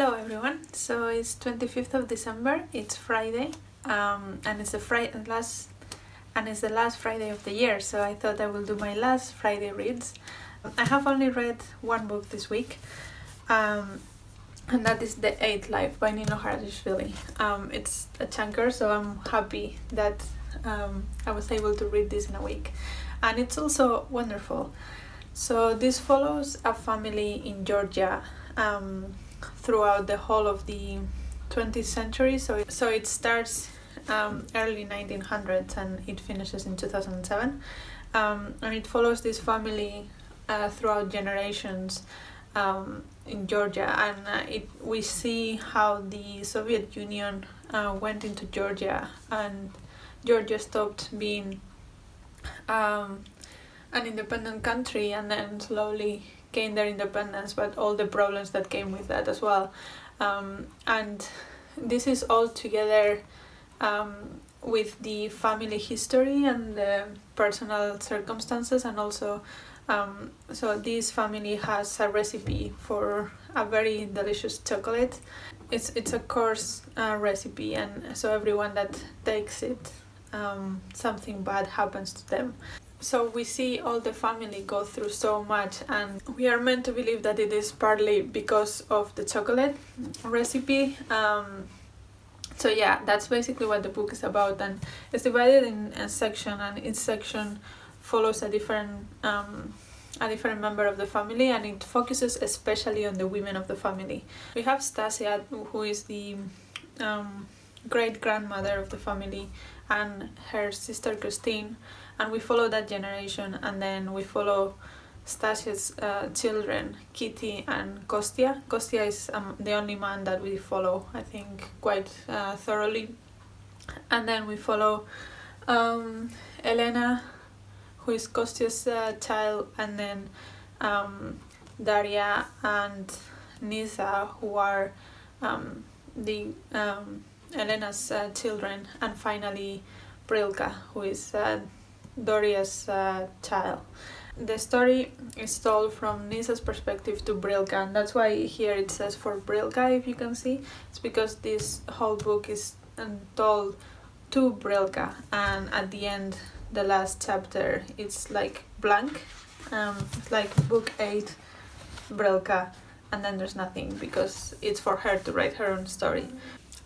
Hello everyone. So it's 25th of December. It's Friday, and it's the last Friday of the year. So I thought I will do my last Friday reads. I have only read one book this week, and that is The Eighth Life by Nino Haratischili. It's a chunker, so I'm happy that I was able to read this in a week, and it's also wonderful. So this follows a family in Georgia throughout the whole of the 20th century. So it starts early 1900s and it finishes in 2007. And it follows this family throughout generations in Georgia, and we see how the Soviet Union went into Georgia, and Georgia stopped being an independent country and then slowly gained their independence, but all the problems that came with that as well. And this is all together with the family history and the personal circumstances, and also so this family has a recipe for a very delicious chocolate. It's a coarse recipe, and so everyone that takes it, something bad happens to them. So we see all the family go through so much, and we are meant to believe that it is partly because of the chocolate recipe. So yeah, that's basically what the book is about, and it's divided in a section, and each section follows a different member of the family, and it focuses especially on the women of the family. We have Stasia, who is the great grandmother of the family, and her sister Christine, and we follow that generation, and then we follow Stasia's children, Kitty and Kostya. Kostya is the only man that we follow, I think, quite thoroughly. And then we follow Elena, who is Kostya's child, and then Daria and Nisa, who are the Elena's children, and finally Brilka, who is Doria's child. The story is told from Nisa's perspective to Brilka, and that's why here it says for Brilka, if you can see. It's because this whole book is told to Brilka, and at the end, the last chapter, it's like blank. It's like book 8, Brilka, and then there's nothing, because it's for her to write her own story.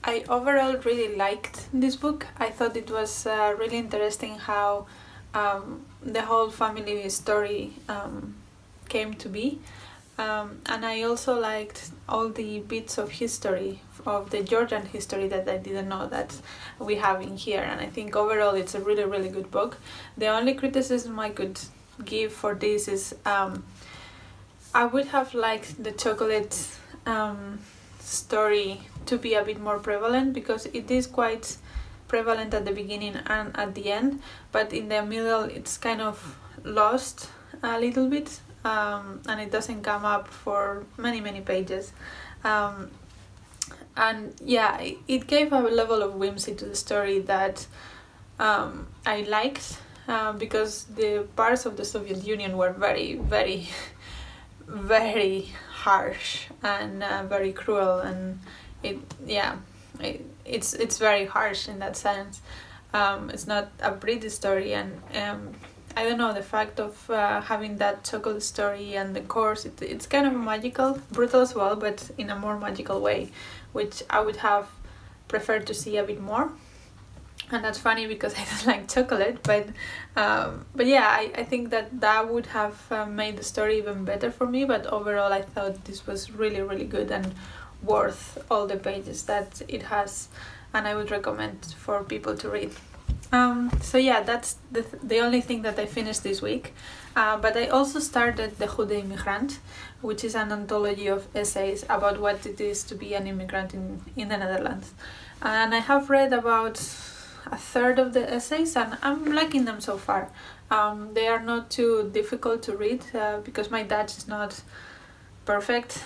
I overall really liked this book. I thought it was really interesting how the whole family story came to be, and I also liked all the bits of history, of the Georgian history, that I didn't know that we have in here, and I think overall it's a really, really good book. The only criticism I could give for this is I would have liked the chocolate story to be a bit more prevalent, because it is quite prevalent at the beginning and at the end, but in the middle it's kind of lost a little bit, and it doesn't come up for many pages, and yeah, it gave a level of whimsy to the story that I liked, because the parts of the Soviet Union were very very harsh and very cruel, and it's very harsh in that sense. It's not a British story, and I don't know, the fact of having that chocolate story and the course, it's kind of magical, brutal as well, but in a more magical way, which I would have preferred to see a bit more. And that's funny because I don't like chocolate, but yeah, I think that would have made the story even better for me. But overall, I thought this was really, really good and worth all the pages that it has, and I would recommend for people to read. So yeah, that's the only thing that I finished this week, but I also started the Judemehrant, which is an anthology of essays about what it is to be an immigrant in the Netherlands, and I have read about a third of the essays, and I'm liking them so far. They are not too difficult to read, because my Dutch is not perfect.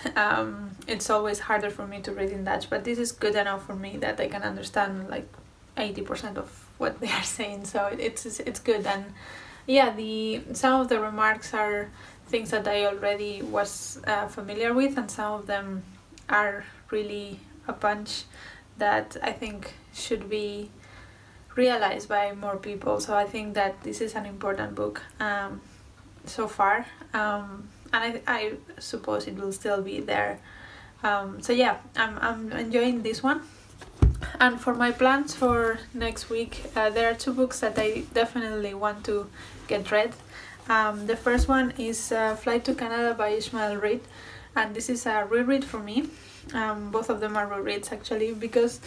It's always harder for me to read in Dutch, but this is good enough for me that I can understand like 80% of what they are saying, so it's good. And yeah, some of the remarks are things that I already was familiar with, and some of them are really a bunch that I think should be realized by more people. So I think that this is an important book so far, and I suppose it will still be there. So yeah, I'm enjoying this one. And for my plans for next week, there are 2 books that I definitely want to get read. The first one is Flight to Canada by Ishmael Reed, and this is a reread for me. Both of them are rereads actually, because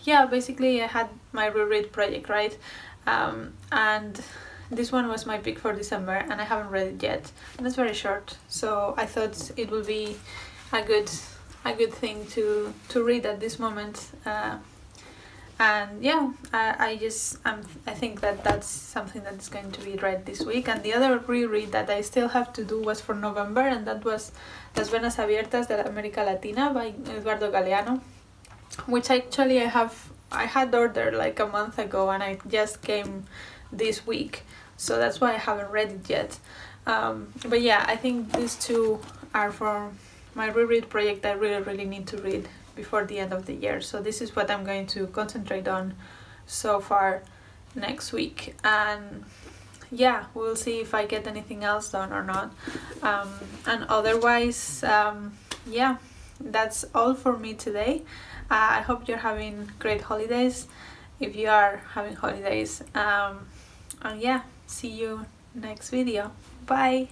basically I had my reread project, right? And this one was my pick for December, and I haven't read it yet, and it's very short, so I thought it would be a good thing to read at this moment. And yeah, I think that that's something that is going to be read this week. And the other reread that I still have to do was for November, and that was Las Venas Abiertas de America Latina by Eduardo Galeano, which actually I had ordered like a month ago, and it just came this week, so that's why I haven't read it yet. But yeah, I think these 2 are for my reread project I really need to read before the end of the year. So this is what I'm going to concentrate on so far next week. And yeah, we'll see if I get anything else done or not. And otherwise, yeah, that's all for me today. I hope you're having great holidays if you are having holidays. And yeah, see you next video. Bye!